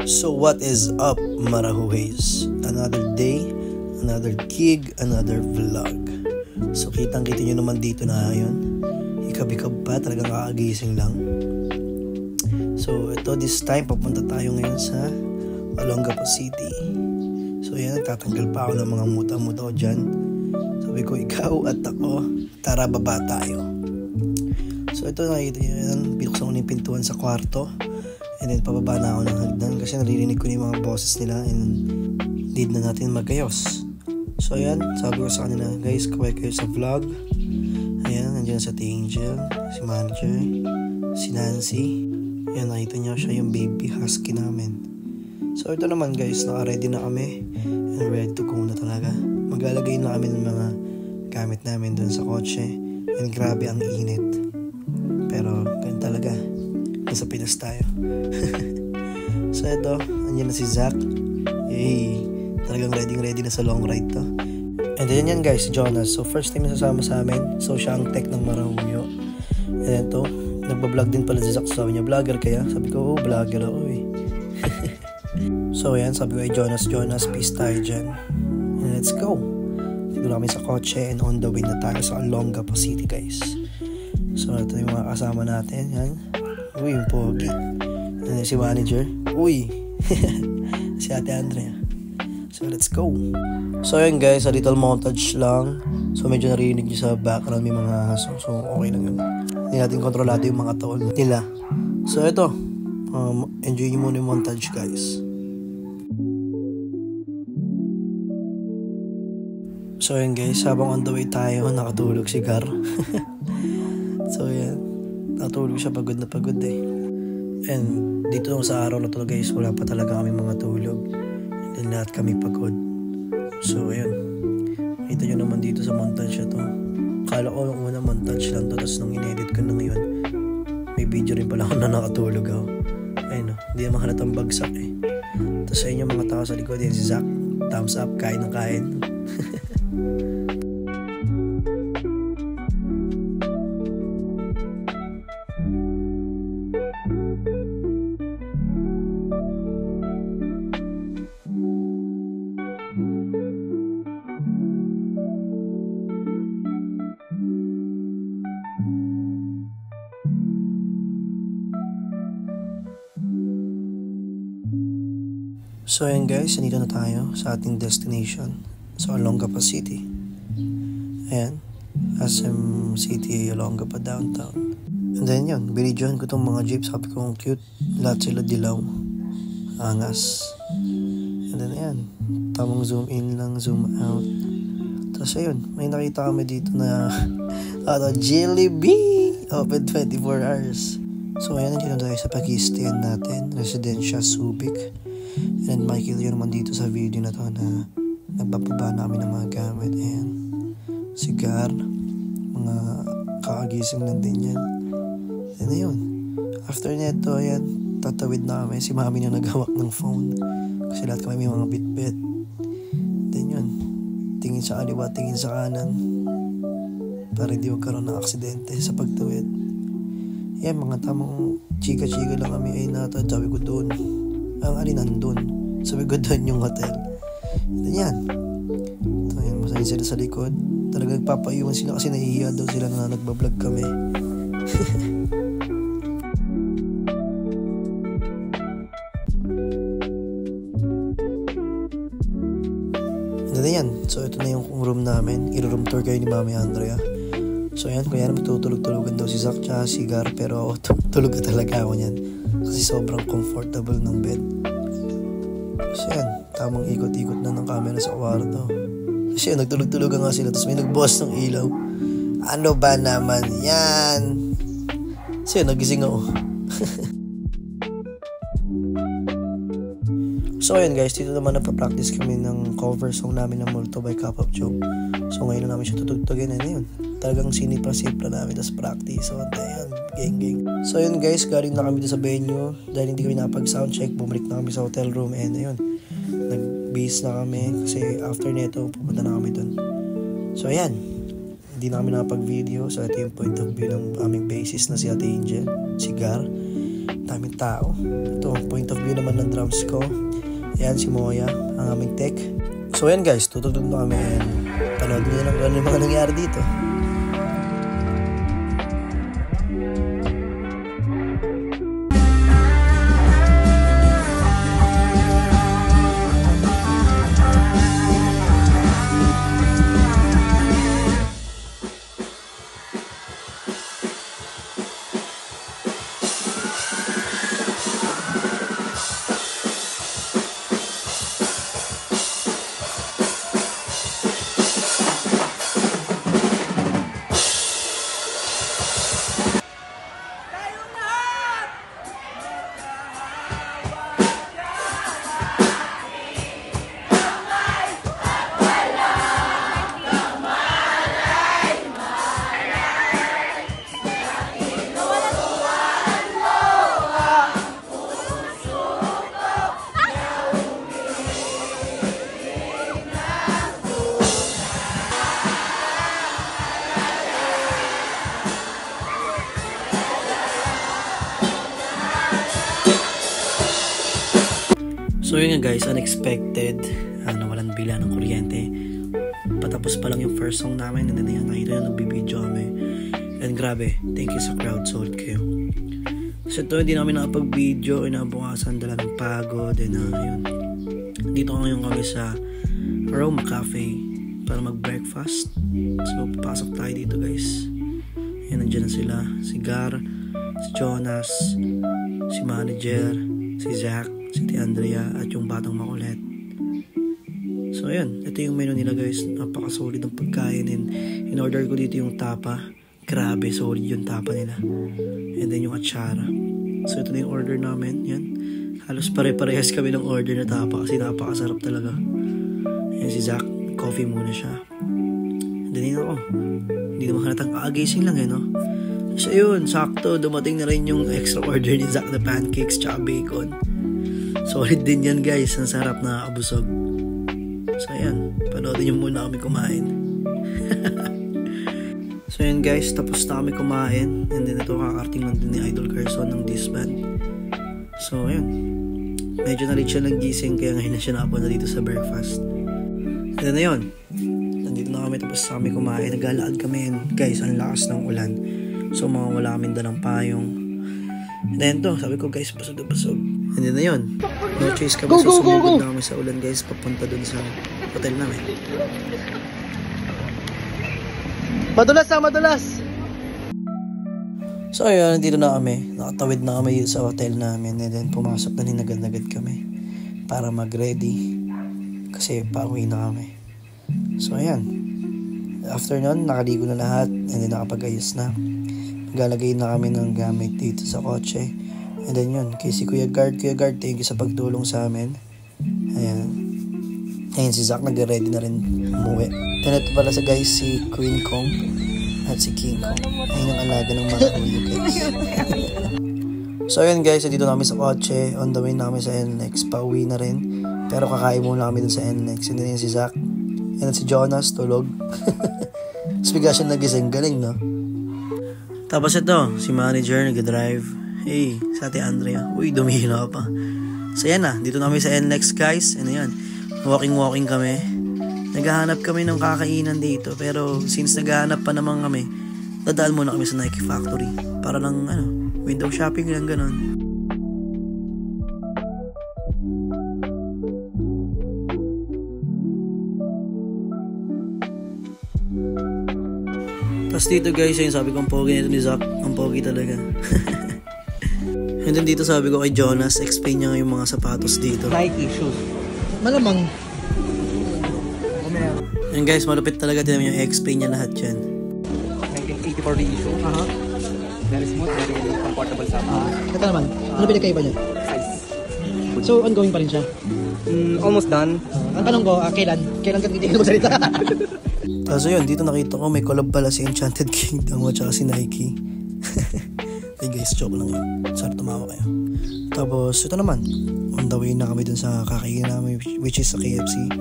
So what is up, Marahuhes? Another day, another gig, another vlog. So kitang-kita nyo naman dito na ngayon. Ikab-ikab pa, talagang kakagising lang. So ito, this time papunta tayo ngayon sa Olongapo City. So yan, tatanggal pa ako ng mga muta-muta ko dyan. Sabi ko, ikaw at ako, tara baba tayo. So ito, nakikita nyo yan, binuksan ko na yung pintuan sa kwarto. And then pababa na ako ng hagdan kasi naririnig ko na yung mga boses nila and need na natin magayos. So ayan, sabi ko sa kanila, guys, kaway kayo sa vlog. Ayan, nandiyan sa Angel, si Manager, si Nancy. Ayan, nakita niyo siya, yung baby husky namin. So ito naman guys, naka-ready na kami and ready to go na talaga. Maglalagay na kami ng mga gamit namin dun sa kotse and grabe ang init. Pero ganun talaga, nasa Pinas tayo. So ito, andyan na si Zach. Yay, talagang ready na sa long ride to. And then yan guys, si Jonas. So first time nasasama sa amin. So siya ang tech ng Marahuyo. And ito, nagbablog din pala si Zach. Sabi niya, vlogger kaya? Sabi ko, vlogger ako eh. So yan, sabi ko ay Jonas, peace tayo dyan. And let's go. Siguro kami sa kotse and on the way na tayo sa Olongapo City guys. So ito yung mga kasama natin. Yan. Uy, yung pogi. And si Manager. Uy. Si Ate Andrea. So let's go. So yun guys, a little montage lang. So medyo narinig nyo sa background may mga haso. So okay lang yun. Hindi natin kontrolado yung mga taon nila. So ito, enjoy nyo muna yung montage guys. So yun guys, habang on the way tayo, nakatulog si Gar. So yan, nakatulog siya, pagod na pagod eh. And dito sa araw na to guys, wala pa talaga kami mga tulog. And lahat kami pagod. So ayun, kita nyo naman dito sa montage na to. Kala ko yung unang montage lang to, tapos nung in-edit ko na ngayon, may video rin pala ako na nakatulog ako. Ayun o, hindi naman halatang bagsak eh. Tapos ayun yung mga tao sa likod, yan si Zach, thumbs up, kain ng kain. So ayan guys, nandito na tayo sa ating destination sa Olongapo City. Ayan, SM City, Olongapo downtown. And then yun, binidyohan ko tong mga jeep. Sabi ko kung cute, lahat sila dilaw, angas. And then ayan, tamang zoom in lang, zoom out. Tapos ayun, may nakita kami dito na Jollibee, open 24 hours. So ayan, nandito tayo sa Pakistan natin, Residencia Subic. And makikita nyo naman dito sa video na to na nagbababa namin ng mga gamit. Ayan, sigar, mga kakagising lang din yan. And ayun, after neto, ayan, tatawid na kami. Si mami na naghawak ng phone kasi lahat kami may mga bit-bit. Then yun, tingin sa kaliwa, tingin sa kanan para hindi magkaroon ng aksidente sa pagtawid. Ayan, mga tamang chika-chika lang kami. Ay nata, sabi ko doon ang alinan doon. Sabi ko doon yung hotel. Ito yan. Ito yan, masahin sila sa likod. Talagang papayuan sila kasi nahihiya daw sila na nagbablog kami. Ito yan. So ito na yung room namin. I-room tour kayo ni Mami Andrea. So yan, kaya magtutulog-tulogan daw si Zach tsaka si Gar. Pero ako, tulog na talaga ako niyan. Kasi sobrang comfortable ng bed. So yan, tamang ikot-ikot na ng camera sa kwarto. Kasi yan, nagtulog-tulogan nga sila. Tapos may nagbukas ng ilaw. Ano ba naman yan? So yan, nagising ako. So ayun guys, dito naman nagpa-practice kami ng cover song namin ng Multo by Cup of Joe. So ngayon na namin siya tutugtugin. And ayun, talagang sinipra-sipra namin. Tapos practice. So ayan, gang. So yun guys, galing na kami dito sa venue. Dahil hindi kami napag-soundcheck, bumalik na kami sa hotel room. And ayun, nag-base na kami. Kasi after neto, pupunta na kami dun. So ayan, hindi na kami nakapag-video. So ito yung point of view ng aming bassist na si Ate Angel, si Gar. daming tao. Ito, point of view naman ng drums ko. Ayan si Moya, ang aming tech. So ayan guys, tutugtog na kami and panood nyo lang kung ano yung mga nangyari dito. So yun nga guys, unexpected, nawalan bila ng kuryente. Patapos pa lang yung first song namin and then nakita na nagbibideo kami. And grabe, thank you sa crowd, solid kayo. So ito, hindi namin nakapag-video, inabukasan, dala ng pagod, and yun. Dito ngayon kami sa Rome Cafe para mag-breakfast. So papasok tayo dito guys. Yan, nandiyan na sila, si Gar, si Jonas, si Manager, si Zach, si Andrea at yung batang makulit. So ayan, ito yung menu nila guys. Napaka-solid ng pagkain and in-order ko dito yung tapa. Grabe, solid yung tapa nila. And then yung atsara. So ito na yung order namin. Yan. Halos pare-parehas kami ng order na tapa kasi napakasarap talaga. Ayan si Zach, coffee muna siya. And then yun ako. Hindi naman halatang kaagising lang no. So yun, sakto. Dumating na rin yung extra order ni Zach na pancakes tsaka bacon. Solid din yan guys, ang sarap na abusog. So ayan, panoodin nyo muna kami kumain. So ayan guys, tapos na kami kumain. And then ito kakarting lang din ni Idol Carson ng disband. So ayan, medyo na-late siya ng gising kaya ngayon na siya napunta dito sa breakfast. And then ayun, nandito na kami tapos na kami kumain. Naglalaan kami and guys, ang lakas ng ulan. So wala kami dalang payong. And then to, sabi ko guys, basog na basog. And then na yun, no choice kami, so sumugod na kami sa ulan guys, papunta dun sa hotel namin. Madulas ha, madulas! So ayun, nandito na kami, nakatawid na kami sa hotel namin, and then pumasok na agad-agad kami para mag-ready kasi pauwi na kami. So ayan, after nun, nakaligo na lahat and then nakapag-ayos na. Naglalagay na kami ng gamit dito sa kotse. And then yun, kay si Kuya Guard, thank you sa pagtulong sa amin. Ayan. Ayan si Zach, nag-ready na rin umuwi. And ito pala sa guys, si Queen Kong at si King Kong. Ayan ang alaga ng mga kuya guys. So ayan guys, dito namin sa kotse. On the way namin sa NLEX, pauwi na rin. Pero kakain muna kami dun sa NLEX. And then yun si Zach. And si Jonas, tulog. Tapos bigla siya nagising, galing no? Tapos ito, si Manager, nag-drive. Hey, sa Ate Andrea. Uy, dumihina pa. So yan na, dito na kami sa NLEX guys. Ano yan, walking kami. Naghahanap kami ng kakainan dito. Pero since naghahanap pa naman kami, dadaan muna kami sa Nike Factory. Para lang, window shopping lang ganon. Tapos dito guys, yung sabi kong pogi nito ni Zach. Ang pogi talaga. And then dito sabi ko kay Jonas, explain niya yung mga sapatos dito. Nike shoes. Malamang. And guys, malupit talaga din yung explain niya lahat yan. 1984 issue. Very smooth, very comfortable sa mga. Ito naman, ano pinagkaiba niya? Size. So, ongoing pa rin siya? Almost done. Ang tanong ko, kailan? Kailan ka titigil magsalita? So yun, dito nakita ko may collab pala si Enchanted Kingdom at saka si Nike. Hey guys, joke lang yun. Sorry, tumawa kayo. Tapos, ito naman. On the way na kami dun sa kakainin namin, which is sa KFC.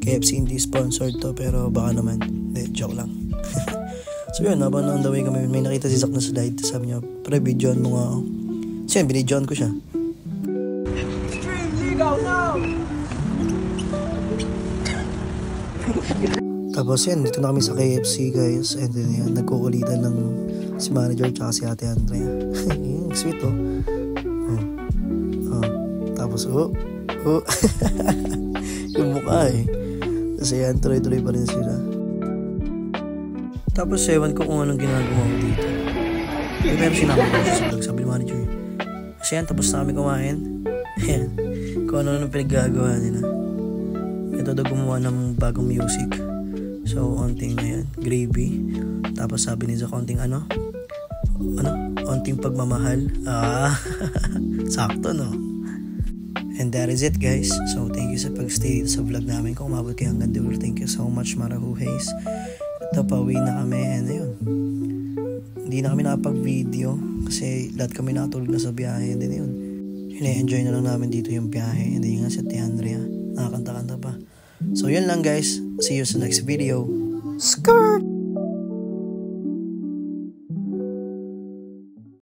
KFC hindi sponsored to, pero baka naman. Hindi, joke lang. So yun, habang on the way kami, may nakita si Zach na slide. Sabi niya, pre, videoan mo nga ako. Siya, binidyoan ko siya. Tapos yan, dito na kami sa KFC guys. And then yan, nagkukulitan ng si manager tsaka si Ate Andrea. Sweet oh. Tapos yung mukha eh. Kasi yan, tuloy-tuloy pa rin sila. Tapos ewan ko kung anong ginagawa ko dito. Pero sinama ko sa vlog, sabi ni manager. Kasi yan, tapos na kami kumain. Ayan, kung ano pinaggagawa nila. Ito daw gumawa ng bagong music. So, onting ayan, gravy. Tapos sabi niya sa konting onting pagmamahal. Sakto no. And that is it guys. So, thank you sa pagstay sa vlog namin. Kung umabot kayo hanggang dulo, thank you so much Marahuhays. Ito, pauwi na kami. And ayun, hindi na kami nakapag-video kasi lahat kami nakatulog na sa biyahe. And then yun, ina-enjoy na lang namin dito yung biyahe. And then nga si Ate Andrea, nakakanta-kanta pa. So, yun lang guys. See you sa next video. Skirt!